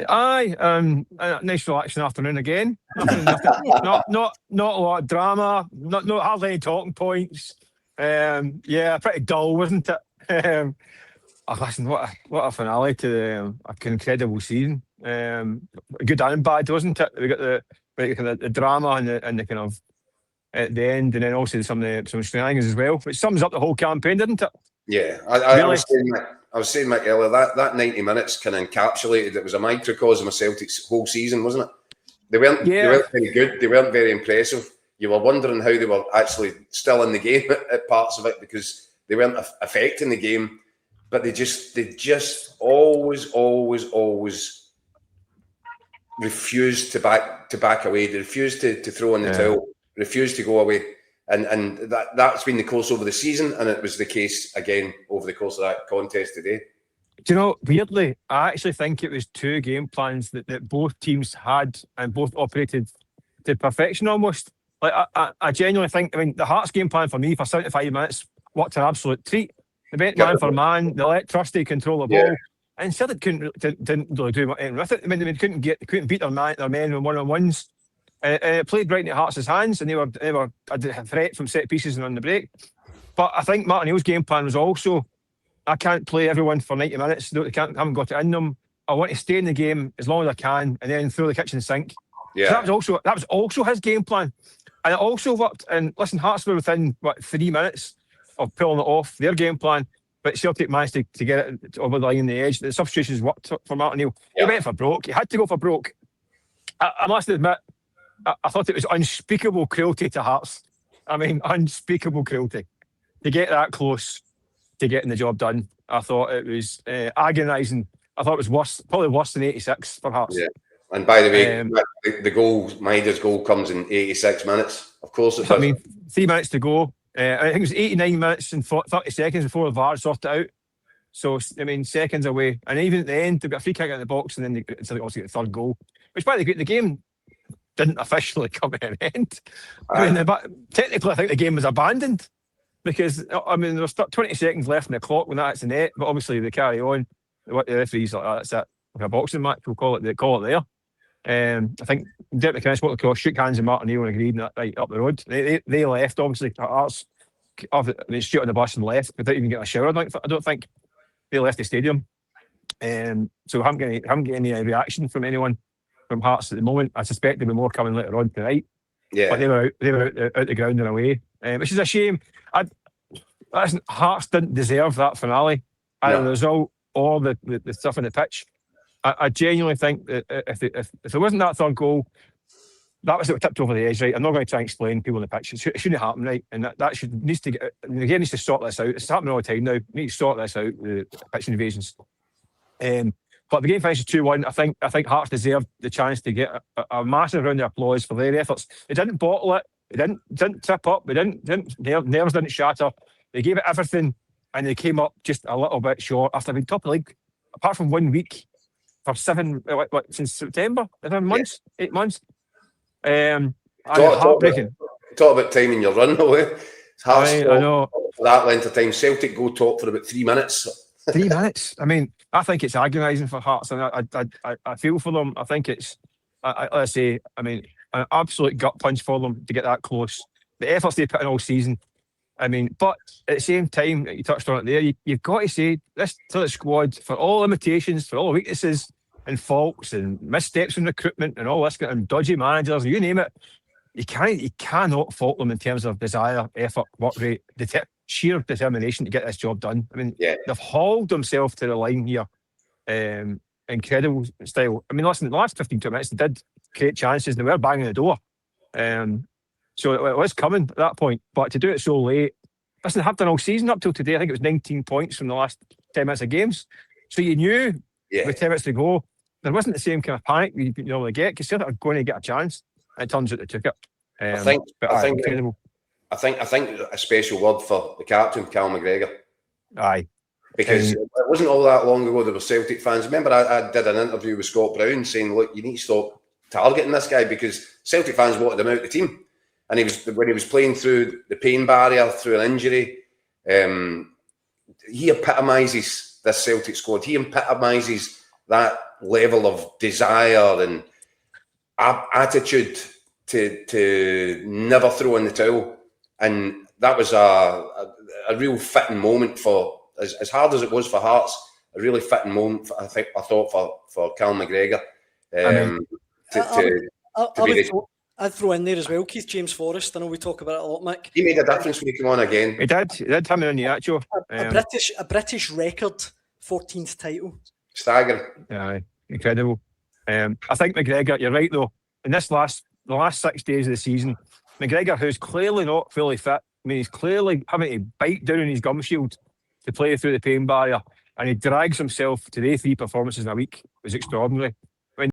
Aye, a nice relaxing afternoon again. Not a lot of drama, not hardly any talking points. Yeah, pretty dull, wasn't it? Listen, what a finale to an incredible season. Good and bad, wasn't it? We got the drama and the kind of at the end, and then also some shenanigans as well, which sums up the whole campaign, didn't it? Yeah, I was saying, Mike, earlier, that 90 minutes kind of encapsulated. It was a microcosm of Celtic's whole season, wasn't it? They weren't very good. They weren't very impressive. You were wondering how they were actually still in the game at parts of it, because they weren't affecting the game. But they just always refused to back away. They refused to throw in the towel. Refused to go away. And that's been the course over the season, and it was the case again over the course of that contest today. Do you know, weirdly, I actually think it was two game plans that both teams had and both operated to perfection almost. Like I genuinely think, I mean, the Hearts game plan for me for 75 minutes worked an absolute treat. They went man for man, they let Trusty control the ball, and Celtic didn't really do anything with it. I mean, they couldn't beat their men in one-on-ones. It played right into Hearts' hands, and they were a threat from set pieces and on the break. But I think Martin O'Neill's game plan was also, I can't play everyone for 90 minutes. They haven't got it in them. I want to stay in the game as long as I can, and then throw the kitchen sink. Yeah, so that was also his game plan, and it also worked. And listen, Hearts were within 3 minutes of pulling it off their game plan, but Celtic managed to get it over the line on the edge. The substitutions worked for Martin O'Neill. He went for broke. He had to go for broke. I must admit, I thought it was unspeakable cruelty to Hearts. I mean, unspeakable cruelty to get that close to getting the job done. I thought it was agonising. I thought it was probably worse than 86 for Hearts. Yeah. And by the way, the goal, Maida's goal, comes in 86 minutes. Of course it does. I mean, 3 minutes to go. I think it was 89 minutes and 30 seconds before the VAR sorted it out. So, I mean, seconds away. And even at the end, they got a free kick out of the box, and then they obviously get the third goal. Which, by the way, the game didn't officially come to an end. I mean, technically, I think the game was abandoned, because, I mean, there was 20 seconds left in the clock when that's the net, but obviously they carry on. The referee's like, that's it. Like a boxing match, we'll call it there. I think Deputy Commissioner spoke across, shook hands with Martin O'Neill and agreed right up the road. They left, obviously. Hearts, they straight on the bus and left without even getting a shower. I don't think they left the stadium. So I haven't got any reaction from anyone from Hearts at the moment. I suspect there'll be more coming later on tonight. Yeah, but they were out the ground and away, which is a shame. Listen, Hearts didn't deserve that finale. Either the result or the stuff on the pitch. I genuinely think that if there wasn't that third goal, that was what tipped over the edge, right? I'm not going to try and explain people on the pitch. It shouldn't happen, right? And that needs to sort this out. It's happening all the time now. We need to sort this out, the pitch invasions. But the game finishes 2-1. I think Hearts deserved the chance to get a massive round of applause for their efforts. They didn't bottle it. They didn't trip up. Nerves didn't shatter. They gave it everything, and they came up just a little bit short after being top of the league, apart from 1 week for since September, 8 months. Heartbreaking. Talk about timing your run away. I know. For that length of time, Celtic go top for about 3 minutes. 3 minutes. I mean, I think it's agonising for Hearts, and I feel for them. I think it's, let's say, I mean, an absolute gut punch for them to get that close. The efforts they put in all season. I mean, but at the same time, you touched on it there, you've got to say this Celtic squad, for all limitations, for all weaknesses and faults and missteps in recruitment and all this, and dodgy managers, you name it, you cannot fault them in terms of desire, effort, work rate, sheer determination to get this job done. I mean, they've hauled themselves to the line here. Incredible style. I mean, listen, the last 15-20 minutes, they did create chances. They were banging the door. So it was coming at that point. But to do it so late, listen, they have done all season up till today. I think it was 19 points from the last 10 minutes of games. So you knew with 10 minutes to go, there wasn't the same kind of panic you normally get, because Celtic are going to get a chance. And it turns out they took it. I think a special word for the captain, Cal McGregor. Aye. Because it wasn't all that long ago there were Celtic fans. Remember, I did an interview with Scott Brown saying, look, you need to stop targeting this guy, because Celtic fans wanted him out of the team. And when he was playing through the pain barrier, through an injury, he epitomises this Celtic squad. He epitomises that level of desire and attitude to never throw in the towel, and that was a real fitting moment for, as hard as it was for Hearts, a really fitting moment. I thought for Callum McGregor. I'd throw in there as well, Keith James Forrest. I know we talk about it a lot, Mick. He made a difference when he came on again. He did come in the actual. A British record 14th title. Staggering. Yeah, incredible. I think McGregor, you're right though. In the last 6 days of the season, McGregor, who's clearly not fully fit, I mean, he's clearly having to bite down on his gum shield to play through the pain barrier, and he drags himself to the 3 performances in a week. It was extraordinary.